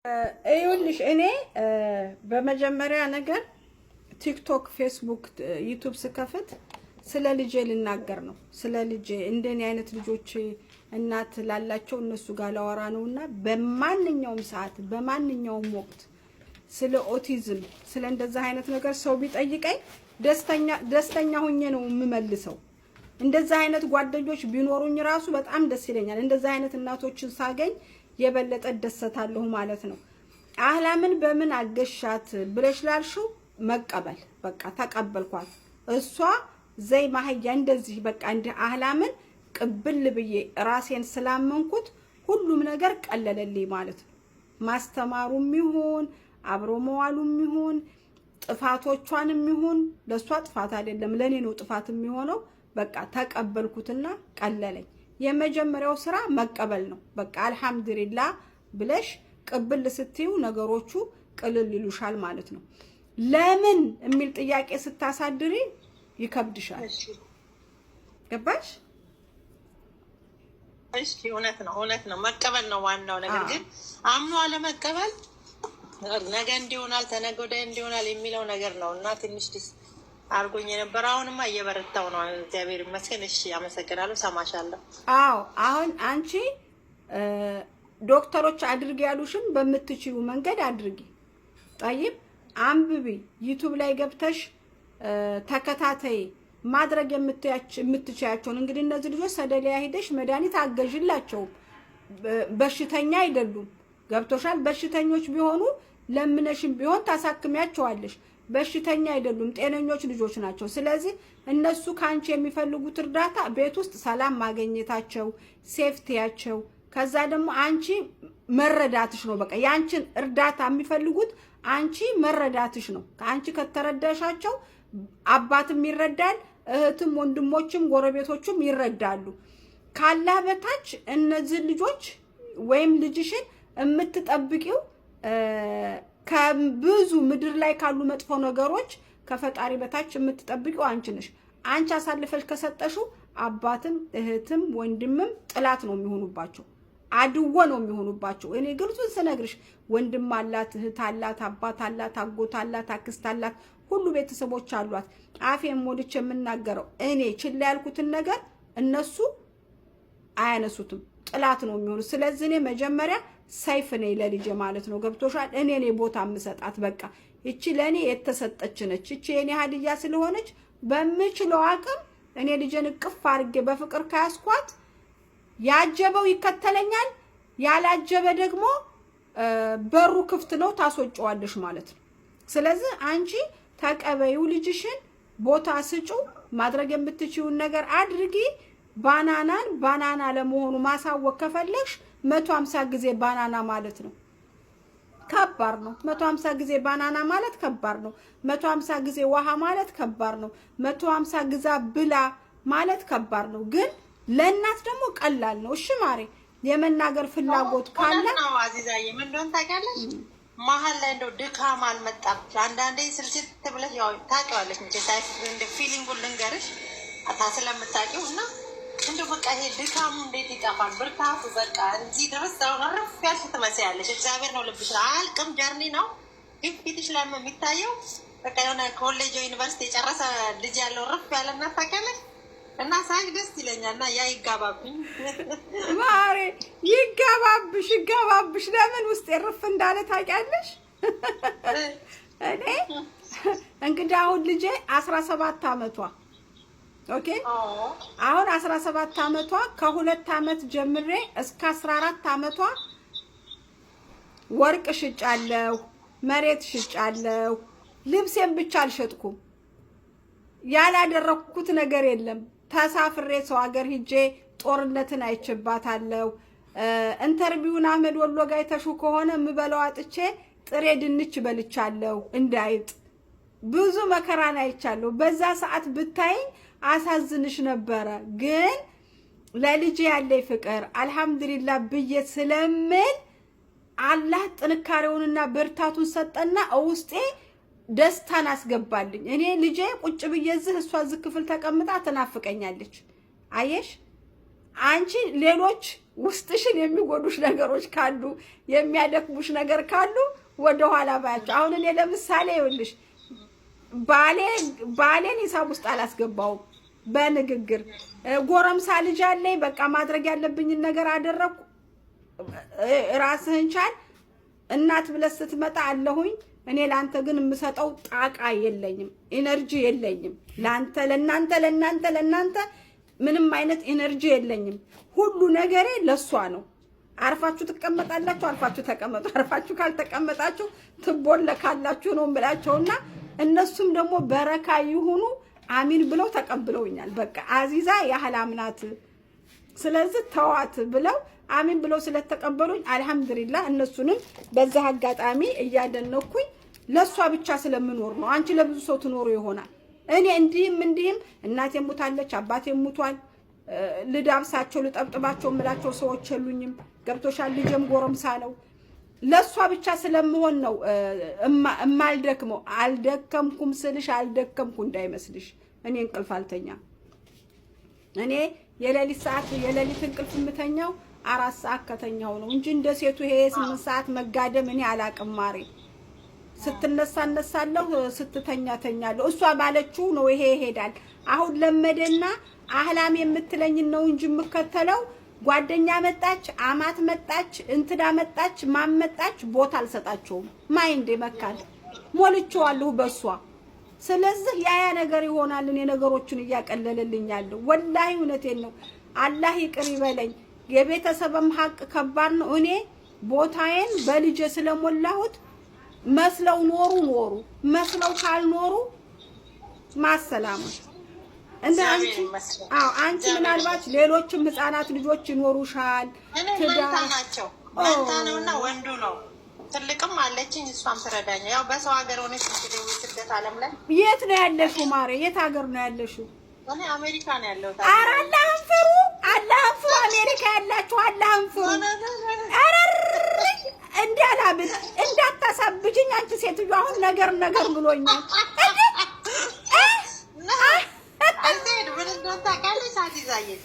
ይኸውልሽ እኔ በመጀመሪያ ነገር ቲክቶክ፣ ፌስቡክ፣ ዩቲዩብ ስከፍት ስለ ልጄ ልናገር ነው። ስለ ልጄ እንደኔ አይነት ልጆች እናት ላላቸው እነሱ ጋር ላወራ ነውና በማንኛውም ሰዓት በማንኛውም ወቅት ስለ ኦቲዝም ስለ እንደዛ አይነት ነገር ሰው ቢጠይቀኝ ደስተኛ ሆኜ ነው የምመልሰው። እንደዛ አይነት ጓደኞች ቢኖሩኝ ራሱ በጣም ደስ ይለኛል። እንደዛ አይነት እናቶችን ሳገኝ የበለጠ ደሰታለሁ ማለት ነው። አህላምን በምን አገሻት ብለሽ ላልሽው መቀበል በቃ ተቀበልኳት። እሷ ዘይ ማህያ እንደዚህ በቃ እንደ አህላምን ቅብል ብዬ ራሴን ስላመንኩት ሁሉም ነገር ቀለለልኝ ማለት ነው። ማስተማሩም ይሁን አብሮ መዋሉም ይሁን ጥፋቶቿንም ይሁን ለሷ ጥፋት አይደለም ለኔ ነው ጥፋት የሚሆነው። በቃ ተቀበልኩትና ቀለለኝ። የመጀመሪያው ስራ መቀበል ነው። በቃ አልহামዱሊላህ ብለሽ ቅብል ስትዩ ነገሮቹ ቅልል ይሉሻል ማለት ነው። ለምን የሚል ጥያቄ ስታሳድሪ ይከብድሻል። ገባሽ? እሺ እውነት ነው መቀበል ነው ዋናው ነገር። ግን አምኖ አለመቀበል ነገ እንዲሆናል ተነገ ወዲያ እንዲሆናል የሚለው ነገር ነው እና ትንሽ አርጎኝ ነበር። አሁንማ እየበረታው ነው እግዚአብሔር ይመስገን። እሺ አመሰግናለሁ። ሰማሻለሁ። አዎ አሁን አንቺ ዶክተሮች አድርጊ ያሉሽን በምትችዩ መንገድ አድርጊ። طيب አንብቢ፣ ዩቲዩብ ላይ ገብተሽ ተከታታይ ማድረግ የምትችያቸውን እንግዲህ እነዚህ ልጆች ሰደሊያ ሄደሽ መድኃኒት አገዥላቸው። በሽተኛ አይደሉም። ገብቶሻል? በሽተኞች ቢሆኑ ለምነሽም ቢሆን ታሳክሚያቸዋለሽ። በሽተኛ አይደሉም፣ ጤነኞች ልጆች ናቸው። ስለዚህ እነሱ ካንቺ የሚፈልጉት እርዳታ ቤት ውስጥ ሰላም ማግኘታቸው፣ ሴፍቲያቸው፣ ከዛ ደግሞ አንቺ መረዳትሽ ነው። በቃ ያንቺን እርዳታ የሚፈልጉት አንቺ መረዳትሽ ነው። አንቺ ከተረዳሻቸው አባትም ይረዳል፣ እህትም ወንድሞችም ጎረቤቶችም ይረዳሉ። ካላ በታች እነዚህ ልጆች ወይም ልጅሽን የምትጠብቂው ከብዙ ምድር ላይ ካሉ መጥፎ ነገሮች ከፈጣሪ በታች የምትጠብቂው አንቺ ነሽ። አንቺ አሳልፈሽ ከሰጠሽው አባትም እህትም ወንድምም ጥላት ነው የሚሆኑባቸው፣ አድወ ነው የሚሆኑባቸው። እኔ ግልጹን ስነግርሽ ወንድም አላት፣ እህት አላት፣ አባት አላት፣ አጎት አላት፣ አክስት አላት፣ ሁሉ ቤተሰቦች አሏት። አፌን ሞልቼ የምናገረው እኔ ችላ ያልኩትን ነገር እነሱ አያነሱትም፣ ጥላት ነው የሚሆኑ። ስለዚህ እኔ መጀመሪያ ሰይፍ ነኝ ለልጄ ማለት ነው። ገብቶሻል? እኔ ቦታ የምሰጣት በቃ እቺ ለኔ የተሰጠች ነች። እቺ የኔ ሀዲያ ስለሆነች በምችለው አቅም እኔ ልጄን እቅፍ አድርጌ በፍቅር ካያስኳት ያጀበው ይከተለኛል፣ ያላጀበ ደግሞ በሩ ክፍት ነው ታስወጪዋለሽ ማለት ነው። ስለዚህ አንቺ ተቀበዩ፣ ልጅሽን ቦታ ስጩ፣ ማድረግ የምትችይውን ነገር አድርጊ። ባናና ለመሆኑ ማሳወቅ ከፈለግሽ 150 ጊዜ ባናና ማለት ነው። ከባድ ነው። 150 ጊዜ ባናና ማለት ከባድ ነው። 150 ጊዜ ውሃ ማለት ከባድ ነው። 150 ግዛ ብላ ማለት ከባድ ነው። ግን ለእናት ደግሞ ቀላል ነው። እሺ ማሬ፣ የመናገር ፍላጎት ካለ ነው። አዚዛዬ ምን እንደሆነ ታውቂያለሽ? መሀል ላይ እንደው ድካም አልመጣብሽ? አንዳንዴ ስልችት ብለሽ ያው ታውቂዋለሽ እንጂ ሳይፍ እንደ ፊሊንጉን ልንገርሽ ስለምታውቂው እና እንደው በቃ ይሄ ድካሙ እንዴት ይጠፋል? ብርታቱ በቃ እዚህ ድረስ አሁን አረፍ ያልሽ ትመስያለሽ። እግዚአብሔር ነው ልብሽ አልቅም ጀርኒ ነው ፊትሽ ላይ የሚታየው። በቃ የሆነ ኮሌጅ ዩኒቨርሲቲ የጨረሰ ልጅ ያለው ረፍ ያለና ታውቂያለሽ። እና ሳይክ ደስ ይለኛል። እና ያ ይጋባብኝ ማሬ፣ ይጋባብሽ። ለምን ውስጥ የርፍ እንዳለ ታውቂያለሽ? እኔ እንግዲህ አሁን ልጄ 17 አመቷ ኦኬ። አሁን 17 አመቷ ከ2 አመት ጀምሬ እስከ 14 አመቷ ወርቅ ሽጫለሁ፣ መሬት ሽጫለሁ። ልብሴን ብቻ አልሸጥኩም። ያላደረኩት ነገር የለም። ተሳፍሬ ሰው ሀገር ሂጄ ጦርነትን አይችባታለሁ። ኢንተርቪውን አህመድ ወሎ ጋር አይተሹ ከሆነ ምበላው አጥቼ ጥሬ ድንች በልቻለሁ። እንዳይጥ ብዙ መከራን አይቻለሁ። በዛ ሰዓት ብታይኝ አሳዝንሽ ነበረ። ግን ለልጄ ያለኝ ፍቅር አልহামዱሊላህ ብዬ ስለምን አላህ ጥንካሬውንና ብርታቱን ሰጠና ውስጤ ደስታን አስገባልኝ። እኔ ልጄ ቁጭ ብዬ እሷ እዚህ ክፍል ተቀምጣ ትናፍቀኛለች። አየሽ አንቺ ሌሎች ውስጥሽን የሚጎዱሽ ነገሮች ካሉ የሚያደክሙሽ ነገር ካሉ ወደ ኋላ ባያቸው። አሁን እኔ ለምሳሌ ይኸውልሽ ባሌን ሂሳብ ውስጥ አላስገባውም በንግግር ጎረምሳ ልጅ አለኝ በቃ ማድረግ ያለብኝን ነገር አደረኩ። ራስህን ቻል እናት ብለህ ስትመጣ አለሁኝ እኔ ላንተ ግን የምሰጠው ጣቃ የለኝም፣ ኢነርጂ የለኝም። ለናንተ ምንም አይነት ኢነርጂ የለኝም። ሁሉ ነገሬ ለሷ ነው። አርፋችሁ ትቀመጣላችሁ፣ አርፋችሁ ተቀመጡ። አርፋችሁ ካልተቀመጣችሁ ትቦለካላችሁ ነው የምላቸውና እነሱም ደግሞ በረካ ይሁኑ አሚን ብለው ተቀብለውኛል። በቃ አዚዛ ያህላም ናት ስለዚህ ተዋት ብለው አሚን ብለው ስለተቀበሉኝ አልহামዱሊላህ እነሱንም በዛ አጋጣሚ እያደነኩኝ ለሷ ብቻ ስለምኖር ነው። አንቺ ለብዙ ሰው ትኖሩ ይሆናል። እኔ እንዲህም እናቴ ሙታለች፣ አባቴ ሙቷል። ልዳብሳቸው ልጠብጥባቸው ምላቸው ሰዎች የሉኝም። ገብቶሻል? ልጄም ጎረምሳ ነው። ለሷ ብቻ ስለምሆን ነው እማልደክመው። አልደከምኩም ስልሽ አልደከምኩ እንዳይመስልሽ። እኔ እንቅልፍ አልተኛም። እኔ የሌሊት እንቅልፍ የምተኛው 4 ሰዓት ከተኛው ነው እንጂ እንደ ሴቱ ይሄ 8 ሰዓት መጋደም እኔ አላቅም። ማሬ ስትነሳ እነሳለሁ፣ ስትተኛ ተኛለሁ። እሷ ባለችው ነው ይሄ ይሄዳል። አሁን ለመደና አህላም የምትለኝ ነው እንጂ የምከተለው ጓደኛ መጣች፣ አማት መጣች፣ እንትና መጣች፣ ማን መጣች ቦታ አልሰጣቸውም። ማይንዴ መካል ሞልቼዋለሁ በሷ። ስለዚህ ያ ነገር ይሆናል። እኔ ነገሮችን እያቀለለልኛለሁ። ወላሂ እውነቴን ነው። አላህ ይቅር ይበለኝ። የቤተሰብም ሀቅ ከባድ ነው። እኔ ቦታዬን በልጄ ስለሞላሁት መስለው ኖሩ መስለው ካልኖሩ ማሰላማ እንደ አንቺ ምናልባት ሌሎችም ህፃናት ልጆች ይኖሩሻል። ትዳር ናቸው መንታ ነውና ወንዱ ነው። ትልቅም አለችኝ እሷም ትረዳኛ። ያው በሰው ሀገር ሆነሽ እንግዲህ ስደት ዓለም ላይ የት ነው ያለሽው ማሬ? የት ሀገር ነው ያለሽው? እኔ አሜሪካ ነው ያለሁት። ኧረ አላህን ፍሩ፣ አላህን ፍሩ። አሜሪካ ያላችሁ አላህን ፍሩ። ኧረ እንዳላብድ እንዳታሳብጅኝ አንቺ ሴትዮ። አሁን ነገር ብሎኛል። አልተሄድ ምን እንደሆነ ታውቃለች። አትይዛየት